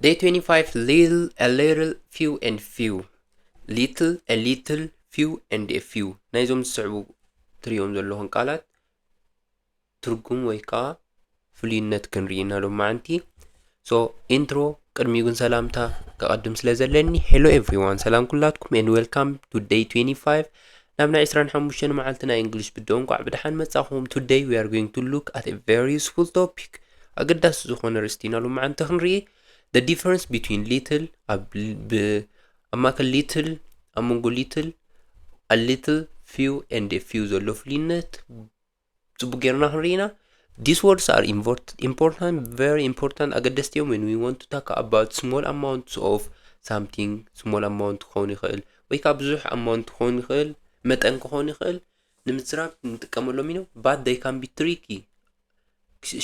Day 25, little, a little, few and few. Little, a little, few and a few. ናይዞም ዝስዕቡ ትሪኦም ዘለኹም ቃላት ትርጉም ወይ ከዓ ፍሉይነት ክንርኢና ሎም ማዓንቲ ሶ ኢንትሮ ቅድሚ ግን ሰላምታ ከቀድም ስለ ዘለኒ ሄሎ ኤቭሪዋን ሰላም ኩላትኩም and welcome to day 25 ናብ ናይ 25 መዓልቲ ናይ እንግሊሽ ብደው እንኳዕ ብድሓን መጻኹም today we are going to look at a very useful topic ኣገዳሲ ዝኾነ ርስቲና ሎም ማዓንቲ ክንርኢ the difference between little little among little a little few and a few ዘሎ ፍሉይነት ጽቡቕ ጌርና ክንርኢና These words are important, very important ኣገደስቲ when we want to talk about small amounts of something, small amount ክኾን ይኽእል ወይ ከዓ ብዙሕ amount ክኾን ይኽእል መጠን ክኾን ይኽእል ንምዝራብ ንጥቀመሎም ኢና but they can be tricky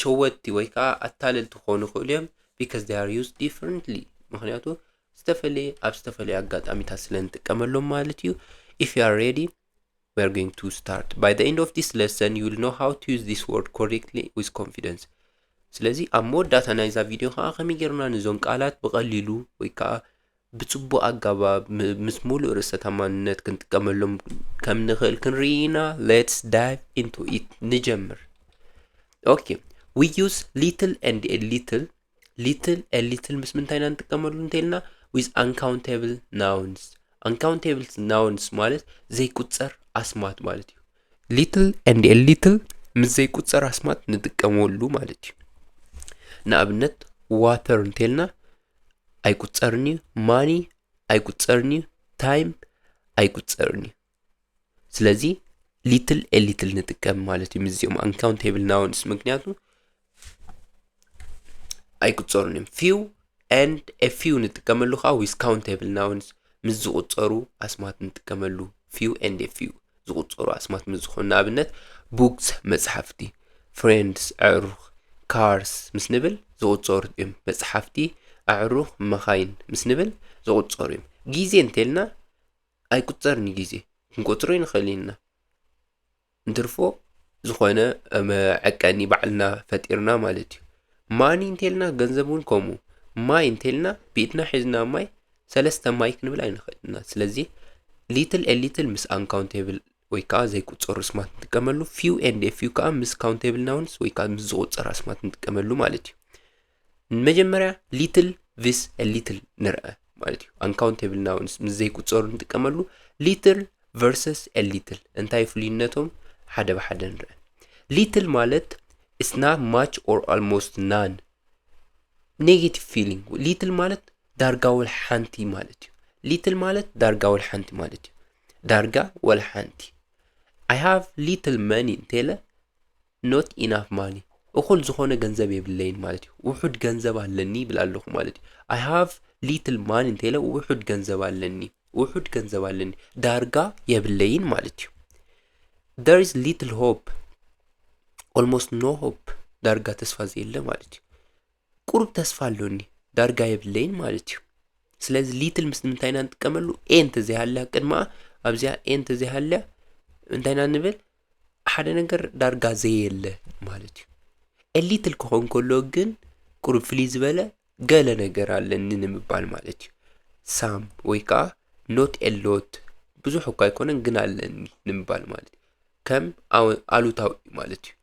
ሸወጥቲ ወይ ከዓ ኣታለልቲ ክኾኑ ይኽእሉ እዮም because they are used differently ምክንያቱ ዝተፈለየ ኣብ ዝተፈለየ ኣጋጣሚታት ስለ ንጥቀመሎም ማለት እዩ if you are ready we are going to start by the end of this lesson you will know how to use this word correctly with confidence ስለዚ ኣብ መወዳእታ ናይዛ ቪድዮ ከዓ ከመይ ጌርና ንዞም ቃላት ብቐሊሉ ወይ ከዓ ብጽቡቕ ኣገባብ ምስ ሙሉእ ርእሰ ተኣማንነት ክንጥቀመሎም ከም ንኽእል ክንርኢና let's dive into it ንጀምር okay we use little and a little ምስ ምንታይና ንጥቀመሉ እንተልና with uncountable nouns ማለት ዘይቁጸር አስማት ማለት እዩ little and a little ምስ ዘይቁጸር አስማት ንጥቀመሉ ማለት እዩ ንኣብነት water እንተልና ኣይቁጸርኒ money ኣይቁጸርኒ time ኣይቁጸርኒ ስለዚ little a little ንጥቀም ማለት እዩ ምዝኦም uncountable nouns ምክንያቱ ኣይቁጸርኒ few and a few ንጥቀመሉ ከዓ with countable nouns ምስ ዝቁጸሩ አስማት ንጥቀመሉ few and a few ዝቁጸሩ አስማት ምስ ዝኾኑ ንኣብነት books መጽሓፍቲ friends ኣዕሩኽ cars ምስ ንብል ዝቁጸሩ እዮም መጽሓፍቲ ኣዕሩኽ መኻይን ምስ ንብል ዝቁጸሩ እዮም ጊዜ እንተልና ኣይቁጸርኒ ጊዜ ክንቆጽሮ ይንኽእል ኢና እንትርፎ ዝኾነ ዕቀኒ ባዕልና ፈጢርና ማለት እዩ ማኒ እንተልና ገንዘብ እውን ከምኡ ማይ እንተልና ብኢድና ሒዝና ማይ ሰለስተ ማይ ክንብል ኣይንኽእልና ስለዚ little a little ምስ uncountable ወይ ከዓ ዘይቁጸሩ አስማት ንጥቀመሉ few and a few ከዓ ምስ countable nouns ወይ ከዓ ምስ ዝቁጸሩ አስማት ንጥቀመሉ ማለት እዩ መጀመሪያ little this a little ንርአ ማለት እዩ uncountable nouns ምስ ዘይቁጸሩ ንጥቀመሉ little versus a little እንታይ ፍሉይነቶም ሓደ በሓደ ንርአ little ማለት is not much or almost none negative feeling little ማለት ዳርጋ ወል ሓንቲ ማለት እዩ little ማለት ዳርጋ ወል ሓንቲ ማለት እዩ ዳርጋ ወል ሓንቲ I have little money እንተለ not enough money እኹል ዝኾነ ገንዘብ የብለይን ማለት እዩ ውሑድ ገንዘብ ኣለኒ ይብል ኣለኹ ማለት እዩ I have little money እንተለ ውሑድ ገንዘብ ኣለኒ ዳርጋ የብለይን ማለት እዩ There is little hope almost no hope ዳርጋ ተስፋ ዘየለ ማለት እዩ ቁርብ ተስፋ ኣለኒ ዳርጋ የብለይን ማለት እዩ ስለዚ little ምስ ምንታይና ንጥቀመሉ ኤንተ ዘይሃልያ ቅድማ ኣብዚያ ኤንተ ዘይሃልያ እንታይና ንብል ሓደ ነገር ዳርጋ ዘየለ ማለት እዩ a little ክኾን ከሎ ግን ቁርብ ፍልይ ዝበለ ገለ ነገር ኣለኒ ንምባል ማለት እዩ some ወይ ከዓ not a lot ብዙሕ እኳ ኣይኮነን ግን ኣለኒ ንምባል ማለት እዩ ከም ኣሉታዊ ማለት እዩ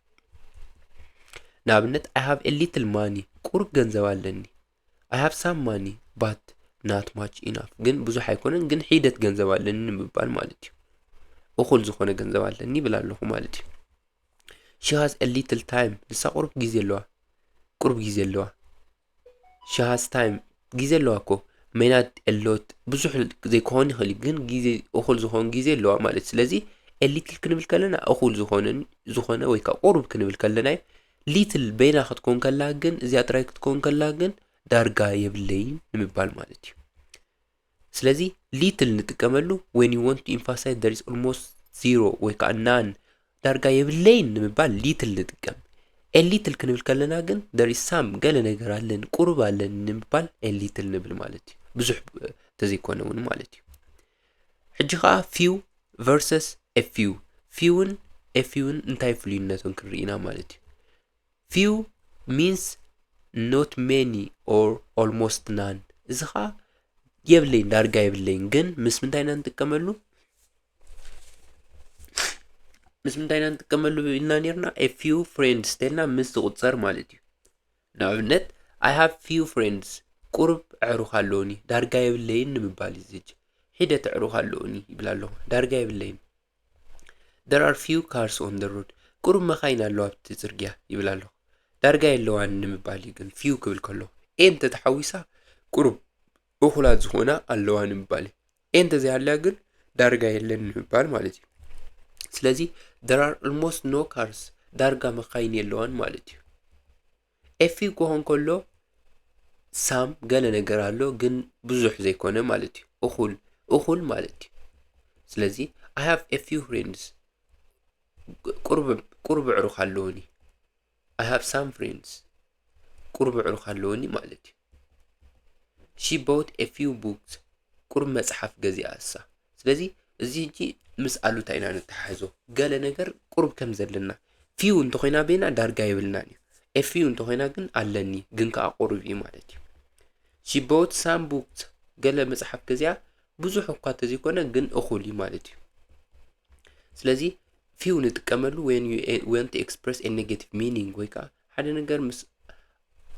ንኣብነት I have a little money ቁርብ ገንዘብ ኣለኒ I have some money but not much enough ግን ብዙሕ ኣይኮነን ግን ሒደት ገንዘብ ኣለኒ ንምባል ማለት እዩ እኹል ዝኾነ ገንዘብ ኣለኒ ይብል ኣለኹ ማለት እዩ She has a little time ንሳ ቁርብ ጊዜ ኣለዋ She has time ጊዜ ኣለዋ እኮ may not a lot ብዙሕ ዘይኮን ይኽእል ግን ጊዜ እኹል ዝኾነ ጊዜ ኣለዋ ማለት ስለዚ a little ክንብል ከለና እኹል ዝኾነ ወይ ከዓ ቁርብ ክንብል ከለና little በይና ክትኮን ከላ ግን እዚኣ ጥራይ ክትኮን ከላ ግን ዳርጋ የብለይን ንምባል ማለት እዩ ስለዚ little ንጥቀመሉ when you want to emphasize there is almost zero ወይ ከዓ none ዳርጋ የብለይን ንምባል little ንጥቀም a little ክንብል ከለና ግን there is some ገለ ነገር አለን ቁርብ አለን ንምባል a little ንብል ማለት እዩ ብዙሕ ተዘይኮነውን ማለት እዩ ሕጂ ከዓ few versus a few እንታይ ፍሉይነቶም ክንርኢና ማለት እዩ few means not many or almost none እዚ ኸዓ የብለይን ዳርጋ የብለይን ግን ምስ ምንታይና ንጥቀመሉ ኢልና ነርና a few friends ተልና ምስ ዝቁፀር ማለት እዩ ንኣብነት I have few friends ቁርብ ኣዕሩኽ ኣለውኒ ዳርጋ የብለይን ንምባል እዩ ዝጅ ሒደት ኣዕሩኽ ኣለውኒ ይብል ኣለኹ ዳርጋ የብለይን there are few cars on the road ቁርብ መኻይን ኣለዋ ኣብቲ ፅርግያ ይብል ኣለኹ ዳርጋ የለዋን ንምባል እዩ ግን few ክብል ከሎ ኤን ተተሓዊሳ ቁርብ እኹላት ዝኾና ኣለዋ ንምባል ኤን ተዘይሃልያ ግን ዳርጋ የለን ንምባል ማለት እዩ ስለዚ there are almost no cars ዳርጋ መኻይን የለዋን ማለት እዩ a few ክኾን ከሎ ሳም ገለ ነገር ኣሎ ግን ብዙሕ ዘይኮነ ማለት እዩ እኹል ማለት እዩ ስለዚ I have a few friends ቁርብ ኣዕሩኽ ኣለውኒ I have some friends ቁርብ ኣዕሩኽ ኣለውኒ ማለት እዩ she bought a few books ቁርብ መጽሓፍ ገዚኣ እሳ ስለዚ እዚ እጂ ምስ ኣሉታ ኢና ንተሓሕዞ ገለ ነገር ቁርብ ከም ዘለና few እንተኾይና ቤና ዳርጋ የብልናን እዩ a few እንተኾይና ግን ኣለኒ ግን ከዓ ቁርብ እዩ ማለት እዩ she bought some books ገለ መጽሓፍ ገዚኣ ብዙሕ እኳ ተዘይኮነ ግን እኹል እዩ ማለት እዩ ስለዚ few ንጥቀመሉ when you want to express a negative meaning ወይ ከዓ ሓደ ነገር ምስ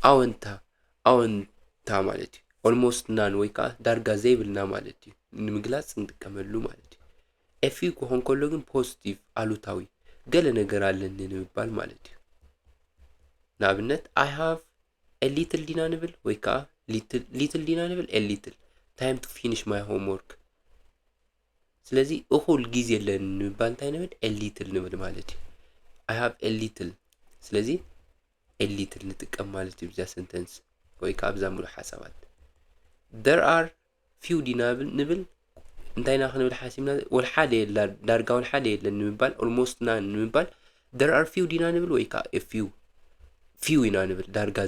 ኣወንታ ማለት እዩ almost none ወይ ከዓ ዳርጋ ዘይብልና ማለት እዩ ንምግላጽ ንጥቀመሉ ማለት እዩ a few ክኾን ከሎ ግን ፖዚቲቭ ኣሉታዊ ገለ ነገር ኣለኒ ንምባል ማለት እዩ ንኣብነት I have a little ዲና ንብል ወይ ከዓ little ዲና ንብል a little time to finish my homework ስለዚ እኹል ጊዜ የለን ንምባል እንታይ ንብል a little ንብል ማለት እዩ I have a little ስለዚ a little ንጥቀም ማለት እዩ ብዛ ሰንተንስ ወይ ከዓ ብዛ ሙሉ ሓሳባት there are few ዲና ንብል እንታይና ክንብል ሓሲብና ወልሓደ የላ ዳርጋ ወልሓደ የለን ንምባል almost none ንምባል there are few ዲና ንብል ወይ ከዓ a few ኢና ንብል ዳርጋ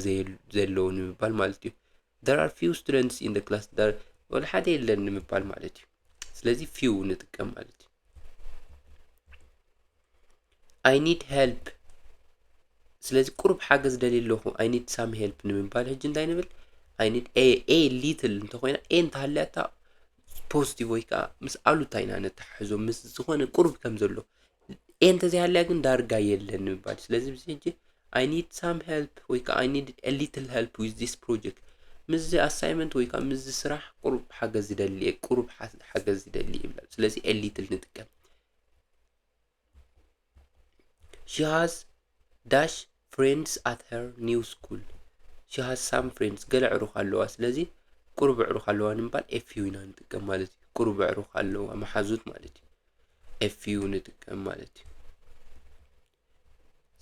ዘለዎ ንምባል ማለት እዩ there are few students in the class ወልሓደ የለን ንምባል ማለት እዩ ስለዚ few ንጥቀም ማለት እዩ I need help ስለዚ ቁርብ ሓገዝ ደልየ ኣለኹ I need some help ንምባል ሕጂ እንታይ ንብል I need a little እንተኾይና a እንተሃልያታ ፖዚቲቭ ወይ ከዓ ምስ ኣሉታ ኢና ነተሓሕዞ ምስ ዝኾነ ቁርብ ከም ዘሎ a እንተዘይሃልያ ግን ዳርጋ የለን ንምባል ስለዚ ብዚ ሕጂ I need some help ወይ ከዓ I need a little help with this project ምስ assignment ወይ ከዓ ምስ ስራሕ ቁርብ ሓገዝ ይደልየ ቁርብ ሓገዝ ይደልየ ይብላል ስለዚ a little ንጥቀም she has dash friends at her new school she has some friends ገለ ኣዕሩኽ ኣለዋ ስለዚ ቁርብ ኣዕሩኽ ኣለዋ ንምባል a few ኢና ንጥቀም ማለት እዩ ቁርብ ኣዕሩኽ ኣለዋ መሓዙት ማለት እዩ a few ንጥቀም ማለት እዩ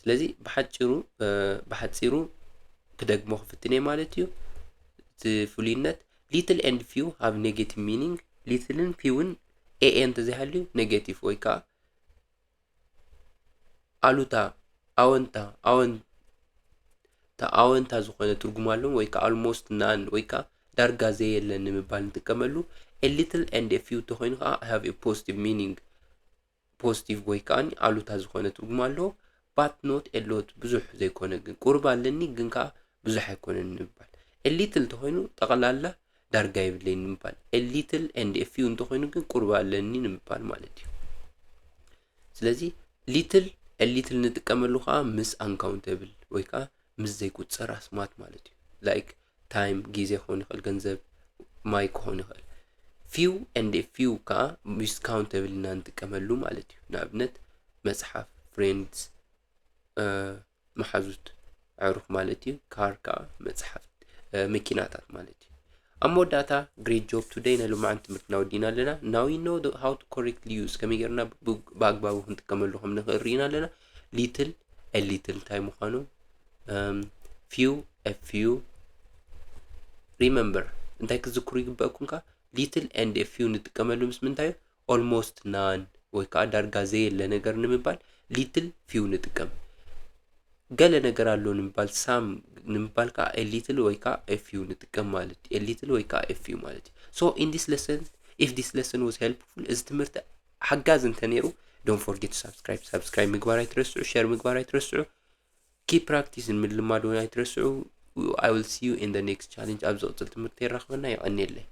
ስለዚ ብሓፂሩ ክደግሞ ክፍትነ ማለት እዩ ፍሉይነት little and few have negative meaning little and few a እንተዘይሃልዩ negative ወይ ከዓ ኣሉታ ኣወንታ ዝኾነ ትርጉም ኣለዎ ወይ ከዓ almost none ወይ ከዓ ዳርጋ ዘየለን ንምባል ንጥቀመሉ a little and a few ተኾይኑ ከዓ have a positive meaning positive ወይ ከዓ ኣሉታ ዝኾነ ትርጉም ኣለዎ but not a lot ብዙሕ ዘይኮነ ግን ቁርብ ኣለኒ ግን ከዓ ብዙሕ ኣይኮነን ንምባል a little ተኾይኑ ጠቕላላ ዳርጋ የብለይን ንምባል a little and a few እንተኾይኑ ግን ቁርብ ኣለኒ ንምባል ማለት እዩ ስለዚ a little ንጥቀመሉ ከዓ ምስ uncountable ወይ ከዓ ምስ ዘይቁፀር ኣስማት ማለት እዩ like time ጊዜ ክኾን ይኽእል ገንዘብ ማይ ክኾን ይኽእል few and a few ከዓ ምስ countable ኢና ንጥቀመሉ ማለት እዩ ንኣብነት መጽሓፍ friends መሓዙት ኣዕሩኽ ማለት እዩ ካር ከዓ መጽሓፍ መኪናታት ማለት እዩ ኣሞዳታ great job today ንሎማዓን ትምህርትና ወዲና ኣለና now you know how to correctly use ከመይ ጌርና በኣግባቡ ክንጥቀመሉ ከም ንኽእል ርኢና ኣለና little a little እንታይ ምዃኑ few a few remember እንታይ ክዝክሩ ይግበአኩም ከዓ little and a few ንጥቀመሉ ምስ ምንታይ almost none ወይ ከዓ ዳርጋ ዘየለ ነገር ንምባል little few ንጥቀም ገለ ነገር ኣሎ ንምባል ሳም ንምባል ከዓ a little ወይ ከዓ a few ንጥቀም ማለት a little ወይ ከዓ a few ማለት so in this lesson if this lesson was helpful እዚ ትምህርቲ ሓጋዝ እንተነይሩ don't forget to subscribe ምግባር ኣይትረስዑ share ምግባር ኣይትረስዑ keep practicing ምልማድ ኣይትረስዑ I will see you in the next challenge. أبزق تلت مرتين رخبنا يقني لي.